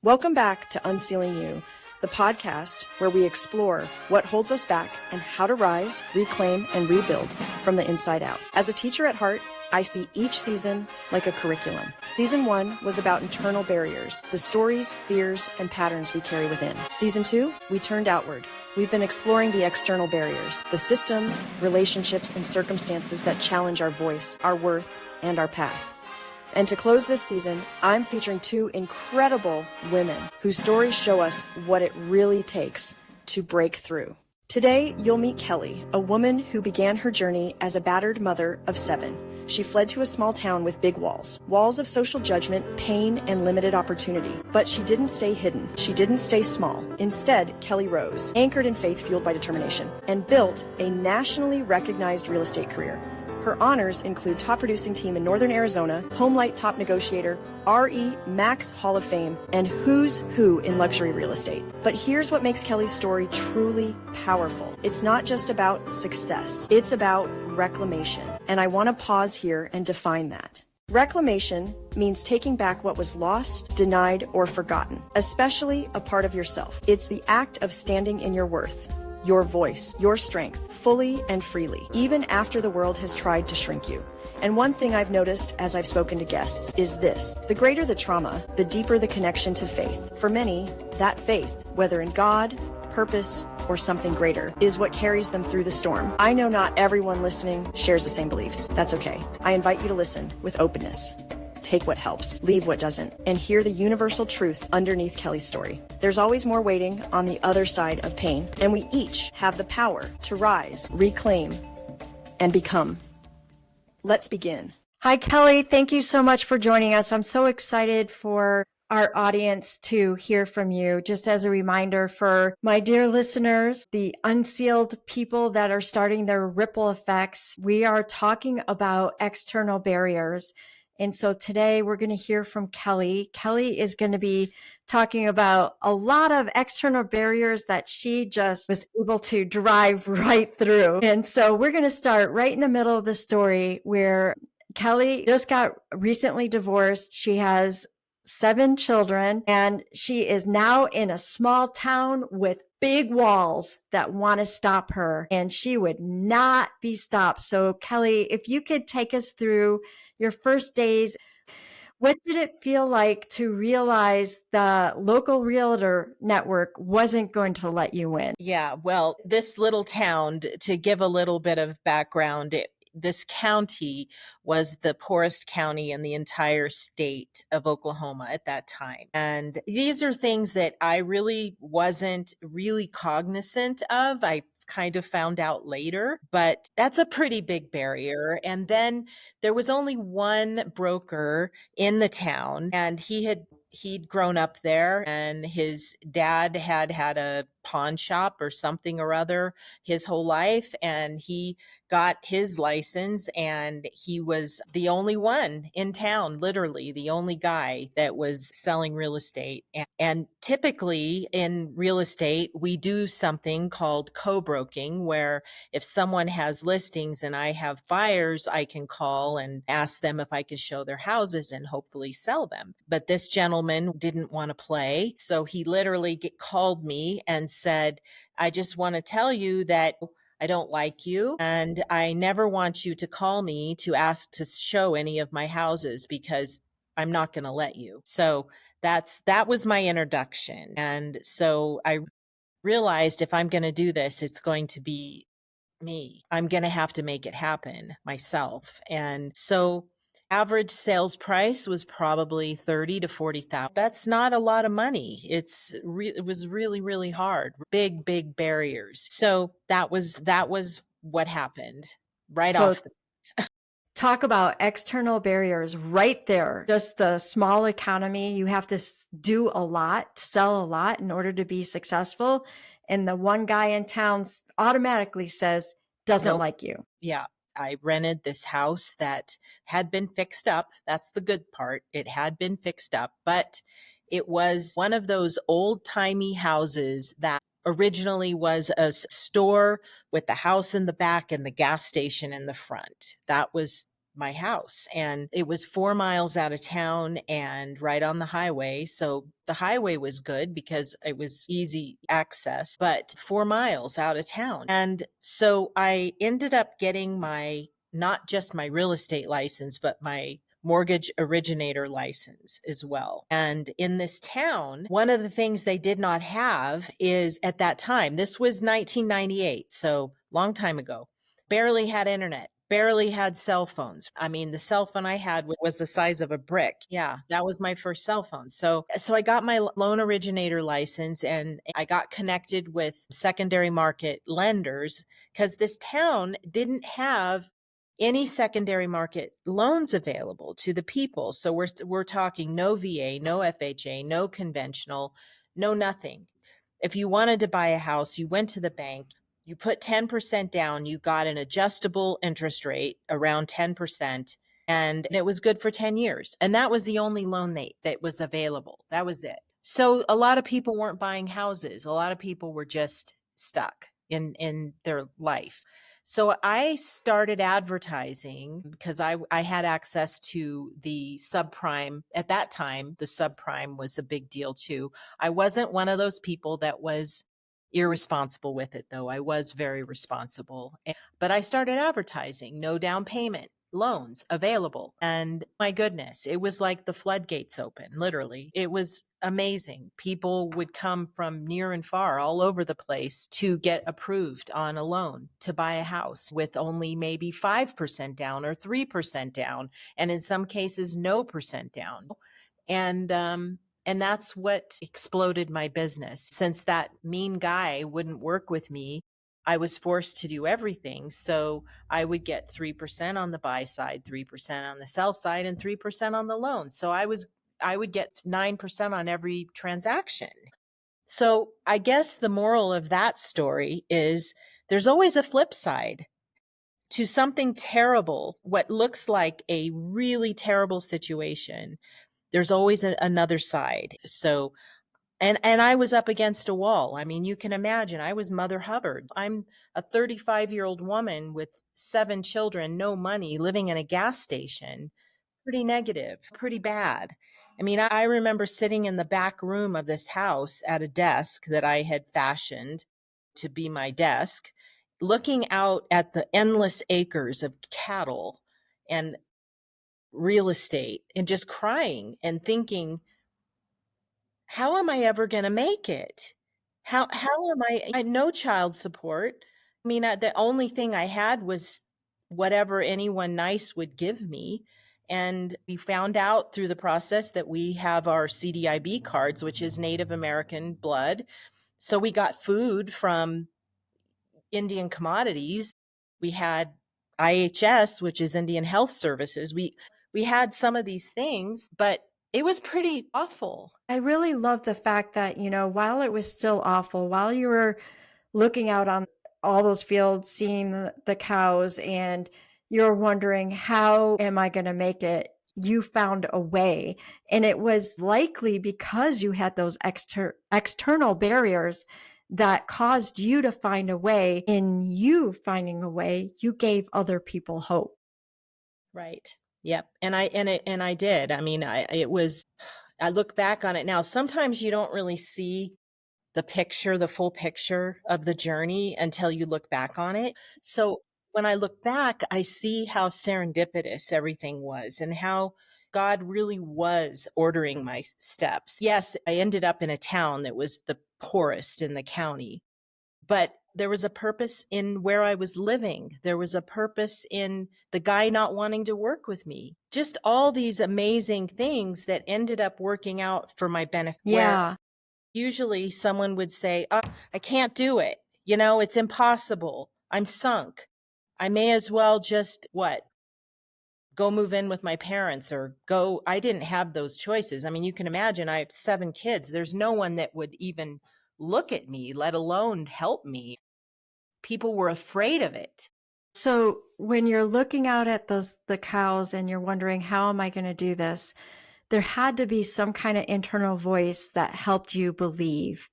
Welcome back to Unsealing You, the podcast where we explore what holds us back and how to rise, reclaim, and rebuild from the inside out. As a teacher at heart, I see each season like a curriculum. Season 1 was about internal barriers, the stories, fears, and patterns we carry within. Season 2, we turned outward. We've been exploring the external barriers, the systems, relationships, and circumstances that challenge our voice, our worth, and our path. And to close this season, I'm featuring 2 incredible women whose stories show us what it really takes to break through. Today, you'll meet Kelly, a woman who began her journey as a battered mother of 7. She fled to a small town with big walls of social judgment, pain, and limited opportunity. But she didn't stay hidden. She didn't stay small. Instead, Kelly rose, anchored in faith fueled by determination, and built a nationally recognized real estate career. Her honors include top producing team in Northern Arizona, Homelight top negotiator, RE Max Hall of Fame, and who's who in luxury real estate. But here's what makes Kelly's story truly powerful. It's not just about success. It's about reclamation. And I want to pause here and define that. Reclamation means taking back what was lost, denied, or forgotten, especially a part of yourself. It's the act of standing in your worth, your voice, your strength, fully and freely, even after the world has tried to shrink you. And one thing I've noticed as I've spoken to guests is this: the greater the trauma, the deeper the connection to faith. For many, that faith, whether in God, purpose, or something greater, is what carries them through the storm. I know not everyone listening shares the same beliefs. That's okay. I invite you to listen with openness. Take what helps, leave what doesn't, and hear the universal truth underneath Kelly's story. There's always more waiting on the other side of pain, and we each have the power to rise, reclaim, and become. Let's begin. Hi, Kelly. Thank you so much for joining us. I'm so excited for our audience to hear from you. Just as a reminder for my dear listeners, the unsealed people that are starting their ripple effects, we are talking about external barriers. And so today we're going to hear from Kelly. Kelly is going to be talking about a lot of external barriers that she just was able to drive right through. And so we're going to start right in the middle of the story where Kelly just got recently divorced. She has 7 children, and she is now in a small town with big walls that want to stop her, and she would not be stopped. So Kelly, if you could take us through your first days, what did it feel like to realize the local realtor network wasn't going to let you in? Yeah, well, this little town, to give a little bit of background, this county was the poorest county in the entire state of Oklahoma at that time. And these are things that I really wasn't really cognizant of. I kind of found out later, but that's a pretty big barrier. And then there was only one broker in the town, and he'd grown up there, and his dad had had a pawn shop or something or other his whole life, and he got his license, and he was the only one in town, literally the only guy that was selling real estate. And typically in real estate, we do something called co-broking, where if someone has listings and I have buyers, I can call and ask them if I can show their houses and hopefully sell them. But this gentleman didn't want to play, so he literally called me and said, I just want to tell you that I don't like you, and I never want you to call me to ask to show any of my houses because I'm not going to let you. So that was my introduction. And so I realized if I'm going to do this, it's going to be me. I'm going to have to make it happen myself. And so average sales price was probably 30 to 40,000. That's not a lot of money. It was really, really hard. Big barriers. So that was what happened right off. Talk about external barriers right there. Just the small economy. You have to do a lot, sell a lot in order to be successful. And the one guy in town automatically says, doesn't like you. Yeah. I rented this house that had been fixed up. That's the good part. It had been fixed up, but it was one of those old-timey houses that originally was a store with the house in the back and the gas station in the front. That was my house. And it was 4 miles out of town and right on the highway. So the highway was good because it was easy access, but 4 miles out of town. And so I ended up getting not just my real estate license, but my mortgage originator license as well. And in this town, one of the things they did not have is, at that time, this was 1998, so long time ago, barely had internet, barely had cell phones. I mean, the cell phone I had was the size of a brick. Yeah, that was my first cell phone. So I got my loan originator license and I got connected with secondary market lenders because this town didn't have any secondary market loans available to the people. So we're talking no VA, no FHA, no conventional, no nothing. If you wanted to buy a house, you went to the bank, you put 10% down, you got an adjustable interest rate around 10%, and it was good for 10 years. And that was the only loan that was available. That was it. So a lot of people weren't buying houses. A lot of people were just stuck in their life. So I started advertising because I had access to the subprime. At that time, the subprime was a big deal too. I wasn't one of those people that was irresponsible with it, though. I was very responsible. But I started advertising, no down payment, loans available. And my goodness, it was like the floodgates open, literally. It was amazing. People would come from near and far, all over the place, to get approved on a loan to buy a house with only maybe 5% down or 3% down, and in some cases, no percent down. And and that's what exploded my business. Since that mean guy wouldn't work with me, I was forced to do everything. So I would get 3% on the buy side, 3% on the sell side, and 3% on the loan. So I would get 9% on every transaction. So I guess the moral of that story is there's always a flip side to something terrible, what looks like a really terrible situation. There's always another side. So and I was up against a wall. I mean, you can imagine, I was Mother Hubbard. I'm a 35-year-old woman with 7 children, no money, living in a gas station. Pretty negative, pretty bad. I mean, I remember sitting in the back room of this house at a desk that I had fashioned to be my desk, looking out at the endless acres of cattle and real estate and just crying and thinking, how am I ever going to make it? How am I no child support. I mean, the only thing I had was whatever anyone nice would give me. And we found out through the process that we have our CDIB cards, which is Native American blood. So we got food from Indian commodities. We had IHS, which is Indian Health Services. We had some of these things, but it was pretty awful. I really love the fact that, while it was still awful, while you were looking out on all those fields, seeing the cows, and you're wondering, how am I going to make it? You found a way. And it was likely because you had those external barriers that caused you to find a way. In you finding a way, you gave other people hope. Right. Yep. And I did. I mean, it was, I look back on it now. Sometimes you don't really see the full picture of the journey until you look back on it. So when I look back, I see how serendipitous everything was and how God really was ordering my steps. Yes, I ended up in a town that was the poorest in the county, but there was a purpose in where I was living. There was a purpose in the guy not wanting to work with me. Just all these amazing things that ended up working out for my benefit. Yeah. Usually someone would say, oh, I can't do it. It's impossible. I'm sunk. I may as well just go move in with my parents or go. I didn't have those choices. I mean, you can imagine I have 7 kids. There's no one that would even look at me, let alone help me. People were afraid of it. So when you're looking out at the cows and you're wondering, how am I going to do this? There had to be some kind of internal voice that helped you believe.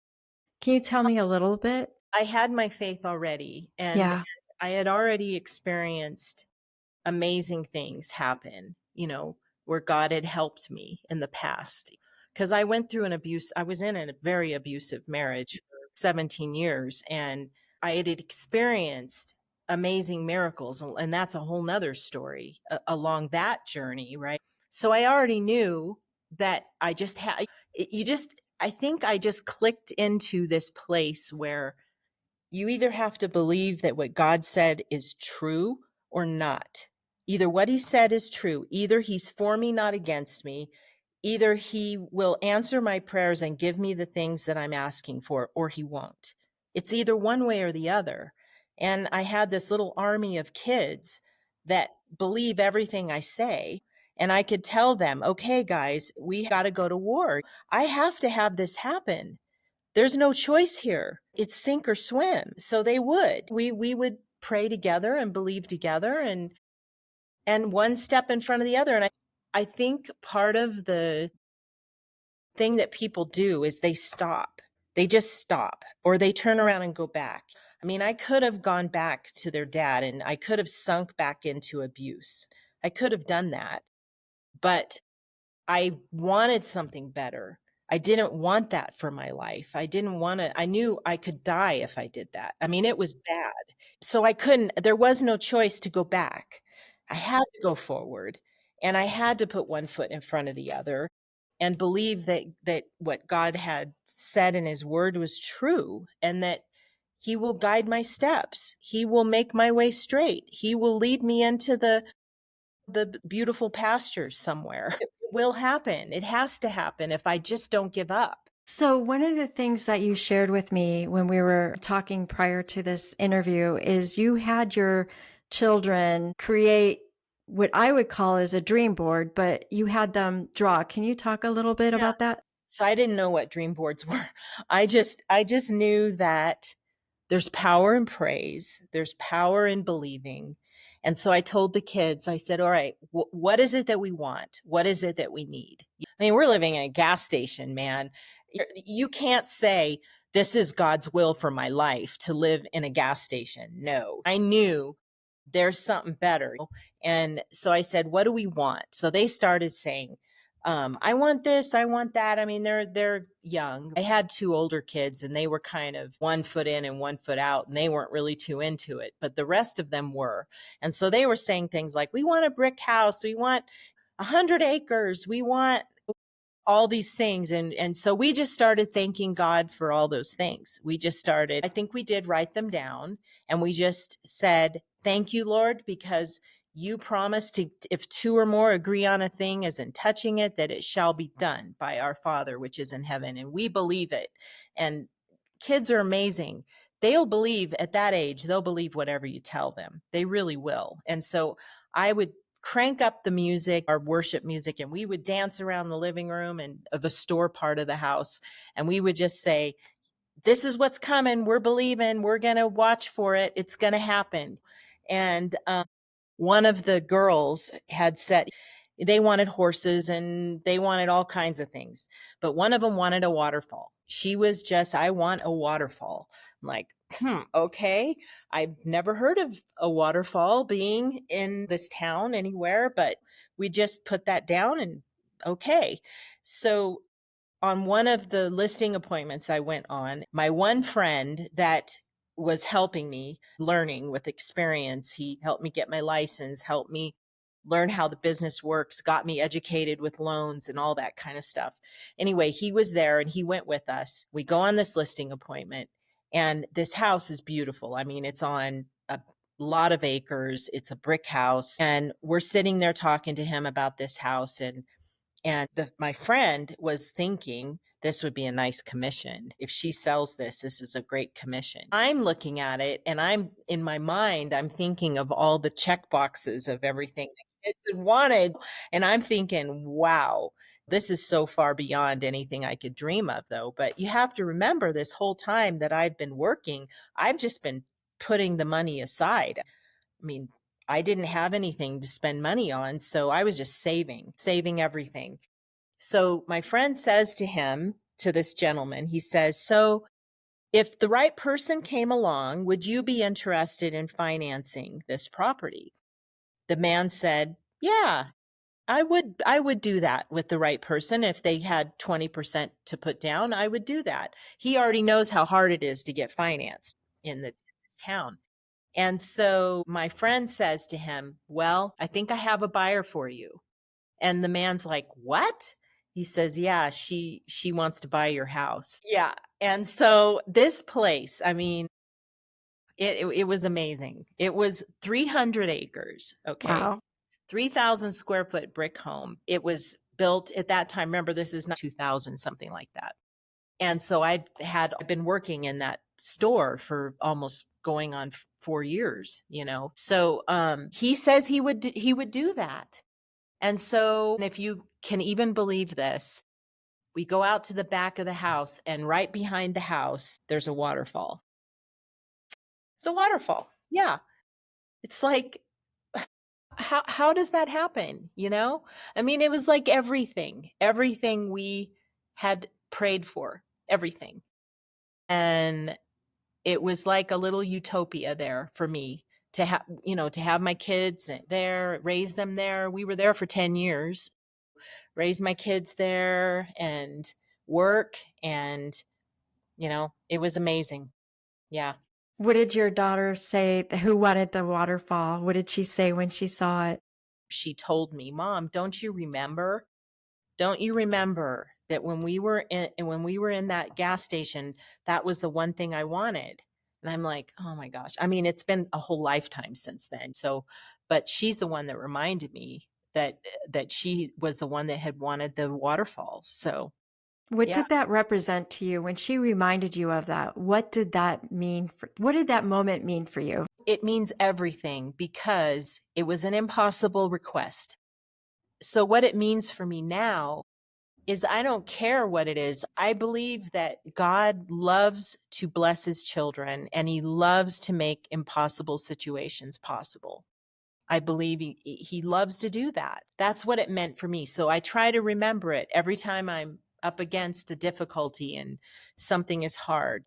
Can you tell me a little bit? I had my faith already, and Yeah. I had already experienced amazing things happen, where God had helped me in the past. Because I went through I was in a very abusive marriage for 17 years, and I had experienced amazing miracles. And that's a whole nother story along that journey, right? So I already knew that I just had, I think I just clicked into this place where you either have to believe that what God said is true or not. Either what he said is true, either he's for me, not against me, either he will answer my prayers and give me the things that I'm asking for, or he won't. It's either one way or the other. And I had this little army of kids that believe everything I say. And I could tell them, okay, guys, we got to go to war. I have to have this happen. There's no choice here. It's sink or swim. So they would. We would pray together and believe together, and one step in front of the other. And I think part of the thing that people do is they stop. They just stop, or they turn around and go back. I mean, I could have gone back to their dad, and I could have sunk back into abuse. I could have done that. But I wanted something better. I didn't want that for my life. I didn't want to, I knew I could die if I did that. I mean, it was bad. So I couldn't, there was no choice to go back. I had to go forward, and I had to put one foot in front of the other and believe that what God had said in his word was true, and that he will guide my steps. He will make my way straight. He will lead me into the beautiful pastures somewhere. It will happen. It has to happen if I just don't give up. So, one of the things that you shared with me when we were talking prior to this interview is you had your children create what I would call as a dream board, but you had them draw. Can you talk a little bit Yeah. about that? So I didn't know what dream boards were. I just knew that there's power in praise, there's power in believing. And so I told the kids, I said, all right, what is it that we want? What is it that we need? I mean, we're living in a gas station, man. You can't say, this is God's will for my life to live in a gas station. No, I knew there's something better. And so I said, what do we want? So they started saying, I want this, I want that. I mean, they're young. I had two older kids, and they were kind of one foot in and one foot out, and they weren't really too into it, but the rest of them were. And so they were saying things like, we want a brick house, we want 100 acres, we want all these things. And so we just started thanking God for all those things. We just started, I think we did write them down, and we just said, thank you, Lord, because you promised to, if two or more agree on a thing as in touching it, that it shall be done by our Father which is in heaven. And we believe it. And kids are amazing. They'll believe at that age, they'll believe whatever you tell them. They really will. And so I would crank up the music, our worship music, and we would dance around the living room and the store part of the house. And we would just say, this is what's coming. We're believing. We're going to watch for it. It's going to happen. And one of the girls had said they wanted horses and they wanted all kinds of things, but one of them wanted a waterfall. She was just, I want a waterfall. I'm like, okay. I've never heard of a waterfall being in this town anywhere, but we just put that down, and okay. So on one of the listing appointments I went on, my one friend that was helping me learning with experience, he helped me get my license, helped me learn how the business works, got me educated with loans and all that kind of stuff. Anyway, he was there and he went with us. We go on this listing appointment, and this house is beautiful. I mean, it's on a lot of acres. It's a brick house, and we're sitting there talking to him about this house, and my friend was thinking this would be a nice commission. If she sells this, this is a great commission. I'm looking at it, and I'm in my mind, I'm thinking of all the check boxes of everything the kids had wanted. And I'm thinking, wow, this is so far beyond anything I could dream of, though. But you have to remember, this whole time that I've been working, I've just been putting the money aside. I mean, I didn't have anything to spend money on, so I was just saving everything. So my friend says to him, to this gentleman, he says, so if the right person came along, would you be interested in financing this property? The man said, yeah, I would do that with the right person. If they had 20% to put down, I would do that. He already knows how hard it is to get financed in this town. And so my friend says to him, well, I think I have a buyer for you. And the man's like, what? He says, yeah, she wants to buy your house. Yeah. And so this place, I mean, it was amazing. It was 300 acres. Okay. Wow. 3,000 square foot brick home. It was built at that time. Remember, this is not 2000, something like that. And so I'd been working in that store for almost going on 4 years, you know. So he says he would do that. And so if you can even believe this, we go out to the back of the house, and right behind the house, there's a waterfall. It's a waterfall. Yeah. It's like, how does that happen? You know, I mean, it was like everything we had prayed for, everything. And it was like a little utopia there for me to have, you know, to have my kids there, raise them there. We were there for 10 years, raise my kids there and work. And, you know, it was amazing. Yeah. What did your daughter say? Who wanted the waterfall? What did she say when she saw it? She told me, Mom, don't you remember? Don't you remember that when we were in that gas station, that was the one thing I wanted? And I'm like, oh my gosh. I mean, it's been a whole lifetime since then. So, but she's the one that reminded me that she was the one that had wanted the waterfalls. So, What yeah, did that represent to you when she reminded you of that? What did that mean what did that moment mean for you? it means everything because it was an impossible request. So what it means for me now is I don't care what it is. I believe that God loves to bless his children and he loves to make impossible situations possible. I believe he loves to do that. That's what it meant for me. So I try to remember it every time I'm up against a difficulty and something is hard.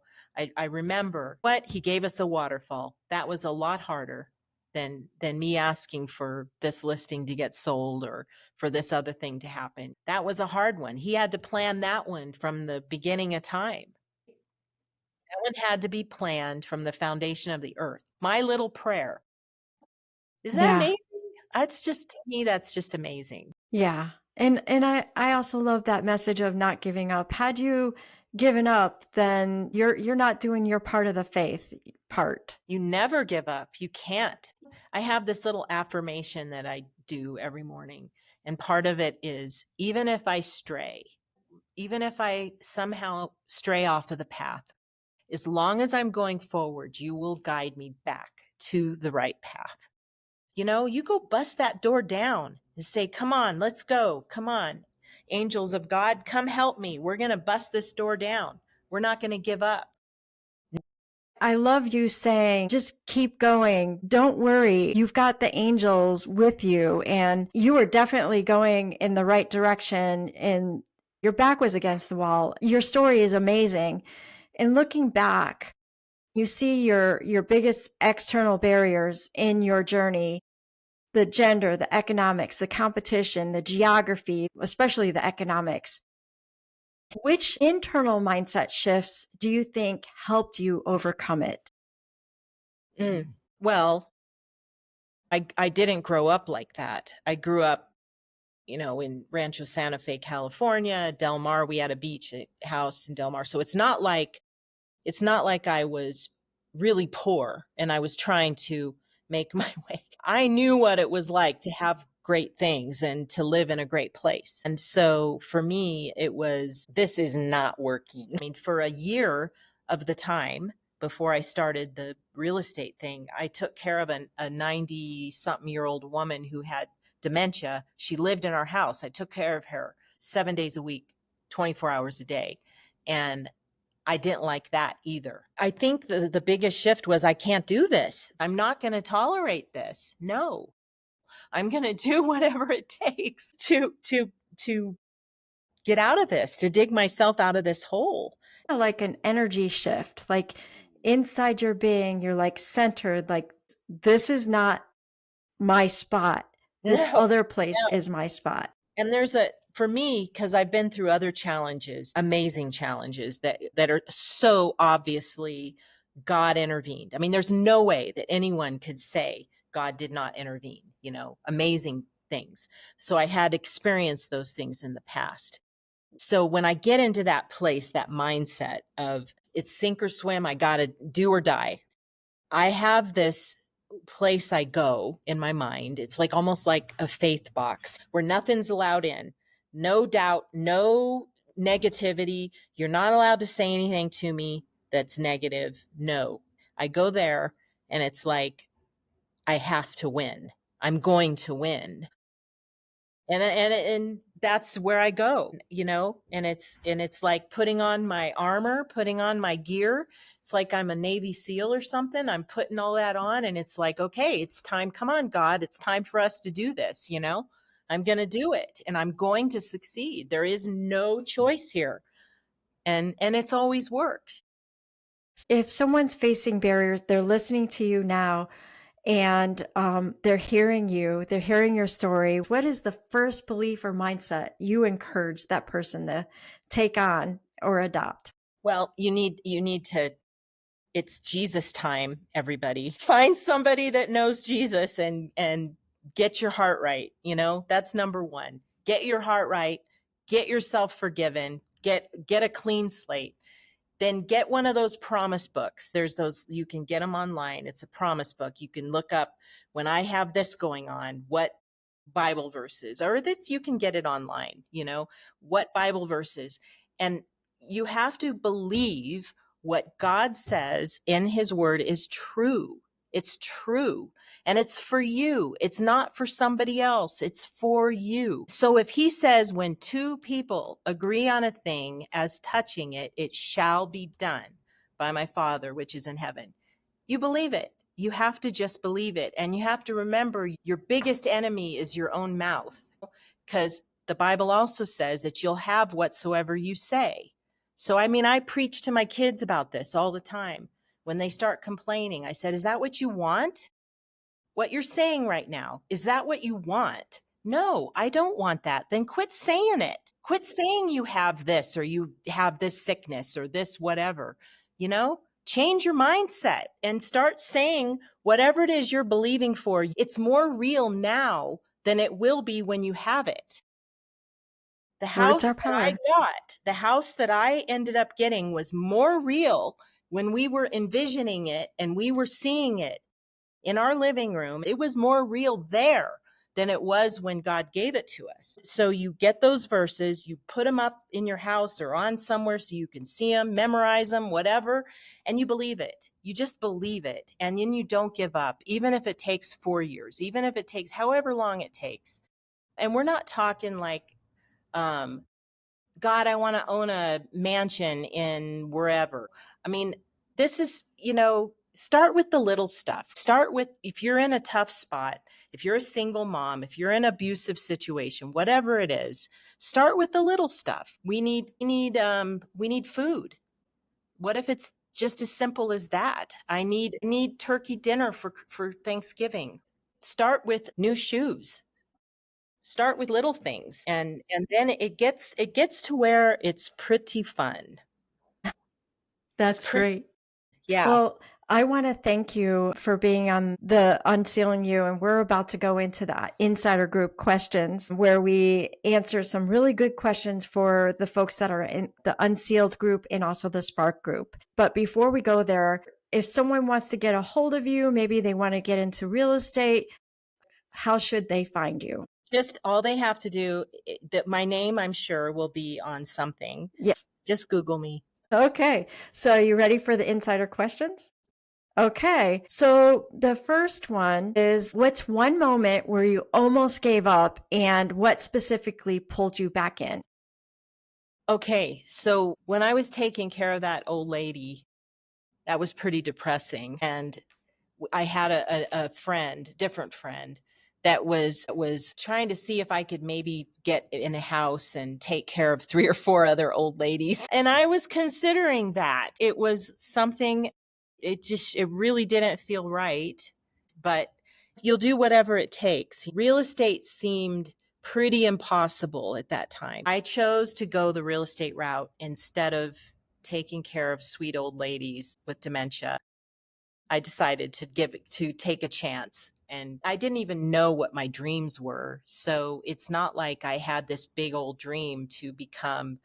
I remember what he gave us a waterfall. That was a lot harder than me asking for this listing to get sold or for this other thing to happen. That was a hard one. He had to plan that one from the beginning of time. That one had to be planned from the foundation of the earth. My little prayer. Is that Yeah. amazing? That's just to me, that's just amazing. Yeah. And I also love that message of not giving up. Had you given up, then you're not doing your part of the faith part. You never give up. You can't. I have this little affirmation that I do every morning. And part of it is even if I stray, even if I somehow stray off of the path, as long as I'm going forward, you will guide me back to the right path. You know, you go bust that door down and say, come on, let's go. Come on. Angels of God, come help me. We're going to bust this door down. We're not going to give up. I love you saying, just keep going. Don't worry. You've got the angels with you, and you are definitely going in the right direction, and your back was against the wall. Your story is amazing. And looking back, you see your biggest external barriers in your journey, the gender, the economics, the competition, the geography, especially the economics. Which internal mindset shifts do you think helped you overcome it? Well, I didn't grow up like that. I grew up, you know, in Rancho Santa Fe, California, Del Mar. We had a beach house in Del Mar. So it's not like I was really poor and I was trying to make my way. I knew what it was like to have great things and to live in a great place. And so for me, it was, this is not working. I mean, for a year of the time before I started the real estate thing, I took care of a 90 something year old woman who had dementia. She lived in our house. I took care of her 7 days a week, 24 hours a day. And I didn't like that either. I think the biggest shift was I can't do this. I'm not going to tolerate this. No, I'm going to do whatever it takes to get out of this, to dig myself out of this hole. Like an energy shift, like inside your being, you're like centered, like this is not my spot. This No, other place no. is my spot. And for me, because I've been through other challenges, amazing challenges that are so obviously God intervened. I mean, there's no way that anyone could say God did not intervene, amazing things. So I had experienced those things in the past. So when I get into that place, that mindset of it's sink or swim, I got to do or die. I have this place I go in my mind. It's like almost like a faith box where nothing's allowed in. No doubt, no negativity. You're not allowed to say anything to me that's negative. No. I go there and it's like I have to win. I'm going to win. And that's where I go, and it's like putting on my armor, putting on my gear. It's like I'm a Navy SEAL or something. I'm putting all that on and it's like, okay, it's time. Come on, God, it's time for us to do this. I'm going to do it and I'm going to succeed. There is no choice here. And it's always worked. If someone's facing barriers, they're listening to you now, and they're hearing you, they're hearing your story. What is the first belief or mindset you encourage that person to take on or adopt? Well, you need to it's Jesus time, everybody. Find somebody that knows Jesus and get your heart right. That's number one. Get your heart right. Get yourself forgiven. Get a clean slate. Then get one of those promise books. There's those, you can get them online. It's a promise book. You can look up when I have this going on, what Bible verses, or that's, you can get it online, what Bible verses. And you have to believe what God says in his word is true. It's true. And it's for you. It's not for somebody else. It's for you. So if he says, when two people agree on a thing as touching it, it shall be done by my Father, which is in heaven. You believe it. You have to just believe it. And you have to remember your biggest enemy is your own mouth, because the Bible also says that you'll have whatsoever you say. So, I preach to my kids about this all the time. When they start complaining, I said, is that what you want? What you're saying right now, is that what you want? No, I don't want that. Then quit saying it. Quit saying you have this or you have this sickness or this whatever. Change your mindset and start saying whatever it is you're believing for. It's more real now than it will be when you have it. The Words house are that I power. got, the house that I ended up getting was more real when we were envisioning it and we were seeing it in our living room. It was more real there than it was when God gave it to us. So you get those verses, you put them up in your house or on somewhere so you can see them, memorize them, whatever, and you believe it. You just believe it. And then you don't give up, even if it takes 4 years, even if it takes however long it takes. And we're not talking like, God, I want to own a mansion in wherever. This is, start with the little stuff. Start with, if you're in a tough spot, if you're a single mom, if you're in an abusive situation, whatever it is, start with the little stuff. We need food. What if it's just as simple as that? I need turkey dinner for Thanksgiving. Start with new shoes. Start with little things, and then it gets to where it's pretty fun. It's That's pretty, great. yeah. Well, I want to thank you for being on the Unsealing You. And we're about to go into the insider group questions where we answer some really good questions for the folks that are in the Unsealed group and also the Spark group. But before we go there, if someone wants to get a hold of you, maybe they want to get into real estate, how should they find you? Just all they have to do, that my name, I'm sure, will be on something. Yes. Just Google me. Okay. So are you ready for the insider questions? Okay. So the first one is, what's one moment where you almost gave up and what specifically pulled you back in? Okay, so when I was taking care of that old lady, that was pretty depressing. And I had a friend, different friend, that was trying to see if I could maybe get in a house and take care of 3 or 4 other old ladies. And I was considering that. It was something, it really didn't feel right. But You'll do whatever it takes. Real estate seemed pretty impossible at that time. I chose to go the real estate route instead of taking care of sweet old ladies with dementia. I decided to take a chance. And I didn't even know what my dreams were. So it's not like I had this big old dream to become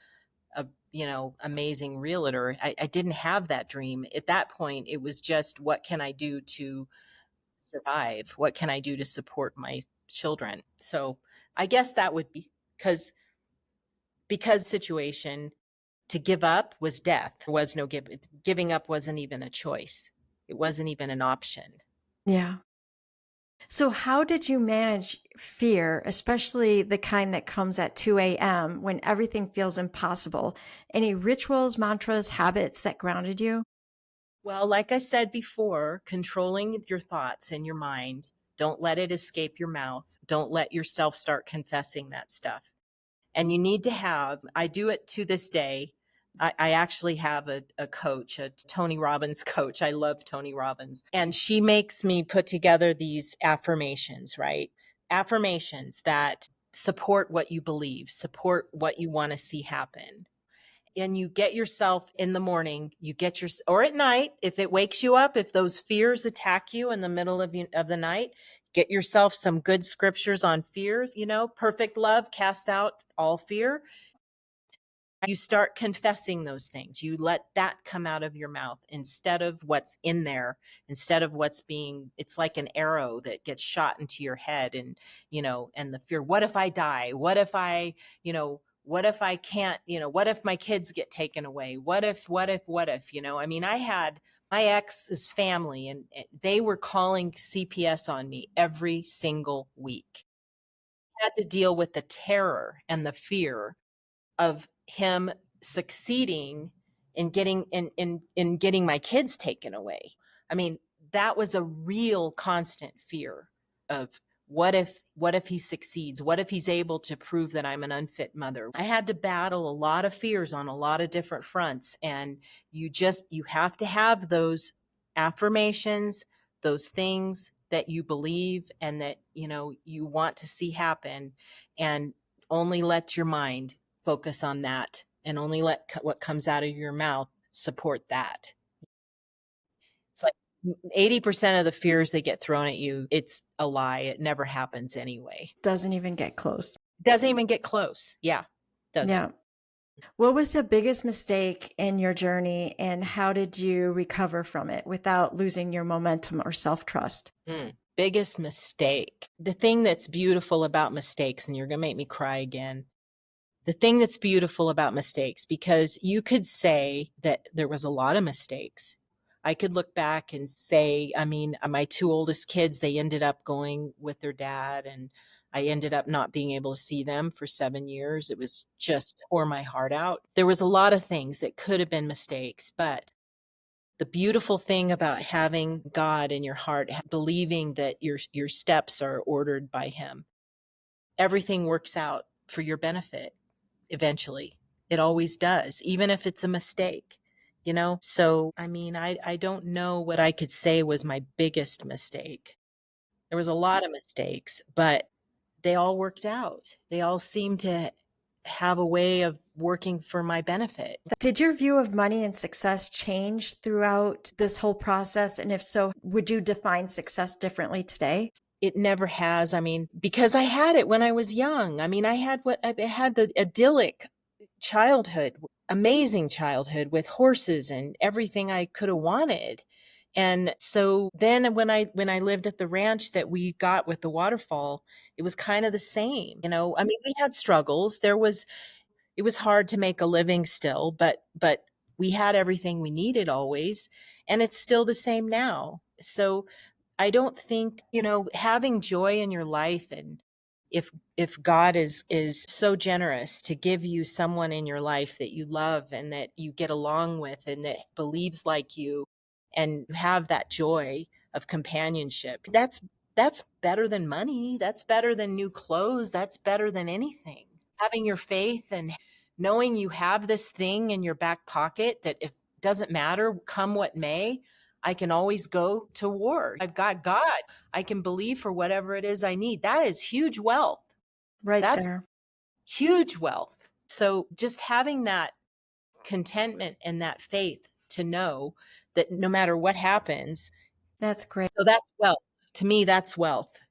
a, amazing realtor. I didn't have that dream. At that point, it was just, what can I do to survive? What can I do to support my children? So I guess that would be because situation, to give up was death. There was no giving up wasn't even a choice. It wasn't even an option. Yeah. So, how did you manage fear, especially the kind that comes at 2 a.m. when everything feels impossible? Any rituals, mantras, habits that grounded you? Well, like I said before, controlling your thoughts and your mind. Don't let it escape your mouth. Don't let yourself start confessing that stuff. And you need to have, I do it to this day. I actually have a coach, a Tony Robbins coach. I love Tony Robbins. And she makes me put together these affirmations, right? Affirmations that support what you believe, support what you want to see happen. And you get yourself in the morning, or at night, if it wakes you up, if those fears attack you in the middle of the night, get yourself some good scriptures on fear, perfect love cast out all fear. You start confessing those things. You let that come out of your mouth instead of what's in there, instead of it's like an arrow that gets shot into your head, and the fear, what if I die? What if I can't, what if my kids get taken away? What if, I mean, I had my ex's family and they were calling CPS on me every single week. I had to deal with the terror and the fear of him succeeding in getting my kids taken away. I mean, that was a real constant fear of, what if he succeeds? What if he's able to prove that I'm an unfit mother? I had to battle a lot of fears on a lot of different fronts. And you have to have those affirmations, those things that you believe and that, you want to see happen, and only let your mind focus on that, and only let what comes out of your mouth support that. It's like 80% of the fears that get thrown at you, it's a lie. It never happens anyway. Doesn't even get close. Doesn't even get close. Yeah. Doesn't. Yeah. What was the biggest mistake in your journey, and how did you recover from it without losing your momentum or self-trust? Biggest mistake. The thing that's beautiful about mistakes, and you're going to make me cry again. The thing that's beautiful about mistakes, because you could say that there was a lot of mistakes. I could look back and say, I mean, my two oldest kids, they ended up going with their dad, and I ended up not being able to see them for 7 years. It was just tore my heart out. There was a lot of things that could have been mistakes, but the beautiful thing about having God in your heart, believing that your steps are ordered by him, everything works out for your benefit eventually. It always does, even if it's a mistake, So, I mean, I don't know what I could say was my biggest mistake. There was a lot of mistakes, but they all worked out. They all seemed to have a way of working for my benefit. Did your view of money and success change throughout this whole process? And if so, would you define success differently today? It never has. I mean, because I had it when I was young. I mean, I had the idyllic childhood, amazing childhood with horses and everything I could have wanted. And so then when I lived at the ranch that we got with the waterfall, it was kind of the same. I mean, we had struggles. It was hard to make a living still, but we had everything we needed always, and it's still the same now. So I don't think, having joy in your life, and if God is so generous to give you someone in your life that you love and that you get along with and that believes like you, and have that joy of companionship, that's better than money. That's better than new clothes. That's better than anything. Having your faith and knowing you have this thing in your back pocket that, if doesn't matter, come what may, I can always go to war. I've got God. I can believe for whatever it is I need. That is huge wealth. Right That's there. huge wealth. So just having that contentment and that faith to know that no matter what happens, That's great. so that's wealth. To me, that's wealth.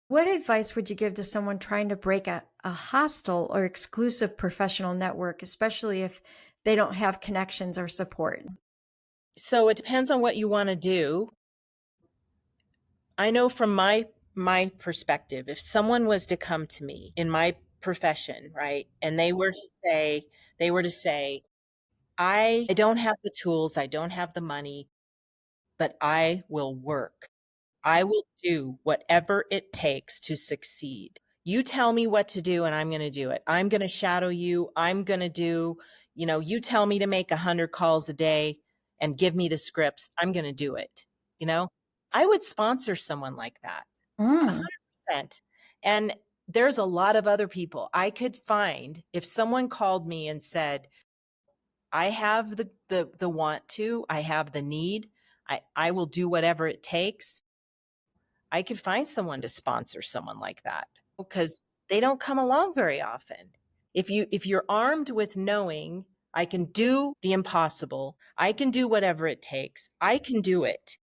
What advice would you give to someone trying to break a hostile or exclusive professional network, especially if they don't have connections or support? So it depends on what you want to do. I know from my perspective, if someone was to come to me in my profession, right, and they were to say, I don't have the tools, I don't have the money, but I will work. I will do whatever it takes to succeed. You tell me what to do and I'm going to do it. I'm going to shadow you. I'm going to do, you tell me to make 100 calls a day and give me the scripts. I'm going to do it. You know, I would sponsor someone like that. Mm, 100%. And there's a lot of other people I could find if someone called me and said, I have the want to, I have the need, I will do whatever it takes. I could find someone to sponsor someone like that because they don't come along very often. If you're armed with knowing I can do the impossible, I can do whatever it takes, I can do it.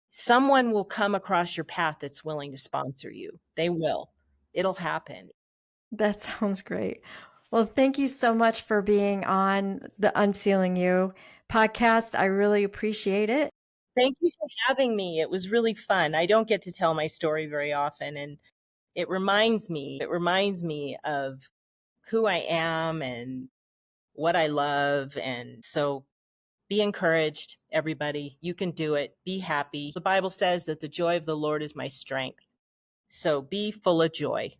Someone will come across your path that's willing to sponsor you. They will. It'll happen. that sounds great. Well, thank you so much for being on the Unsealing You podcast. I really appreciate it. Thank you for having me. It was really fun. I don't get to tell my story very often, and it reminds me of who I am and what I love. And so be encouraged, everybody. You can do it. Be happy. The Bible says that the joy of the Lord is my strength. So be full of joy.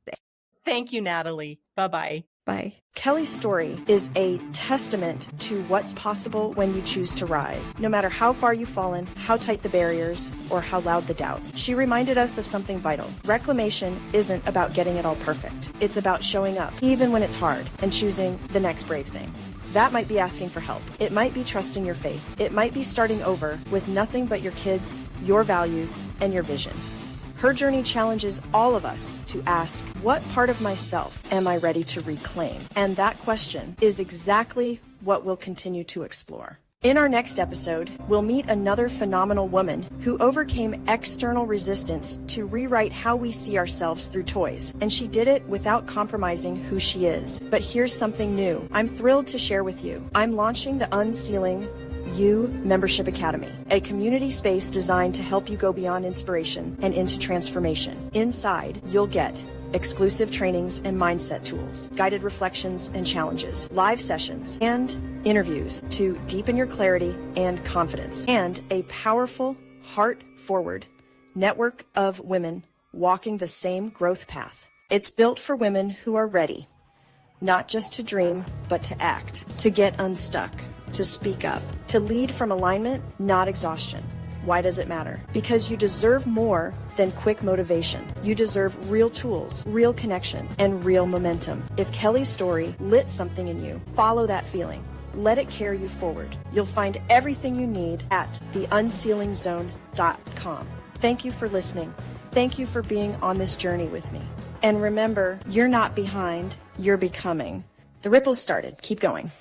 Thank you, Natalie. Bye-bye. Bye. Kelly's story is a testament to what's possible when you choose to rise. No matter how far you've fallen, how tight the barriers, or how loud the doubt. She reminded us of something vital. Reclamation isn't about getting it all perfect. It's about showing up, even when it's hard, and choosing the next brave thing. That might be asking for help. It might be trusting your faith. It might be starting over with nothing but your kids, your values, and your vision. Her journey challenges all of us to ask, what part of myself am I ready to reclaim? And that question is exactly what we'll continue to explore. In our next episode, we'll meet another phenomenal woman who overcame external resistance to rewrite how we see ourselves through toys. And she did it without compromising who she is. But here's something new I'm thrilled to share with you. I'm launching the Unsealing You Membership Academy, a community space designed to help you go beyond inspiration and into transformation. Inside, you'll get exclusive trainings and mindset tools, guided reflections and challenges, live sessions, and interviews to deepen your clarity and confidence, and a powerful, heart-forward network of women walking the same growth path. It's built for women who are ready, not just to dream, but to act, to get unstuck, to speak up, to lead from alignment, not exhaustion. Why does it matter? Because you deserve more than quick motivation. You deserve real tools, real connection, and real momentum. If Kelly's story lit something in you, follow that feeling. Let it carry you forward. You'll find everything you need at theunsealingzone.com. Thank you for listening. Thank you for being on this journey with me. And remember, you're not behind, you're becoming. The ripples started. Keep going.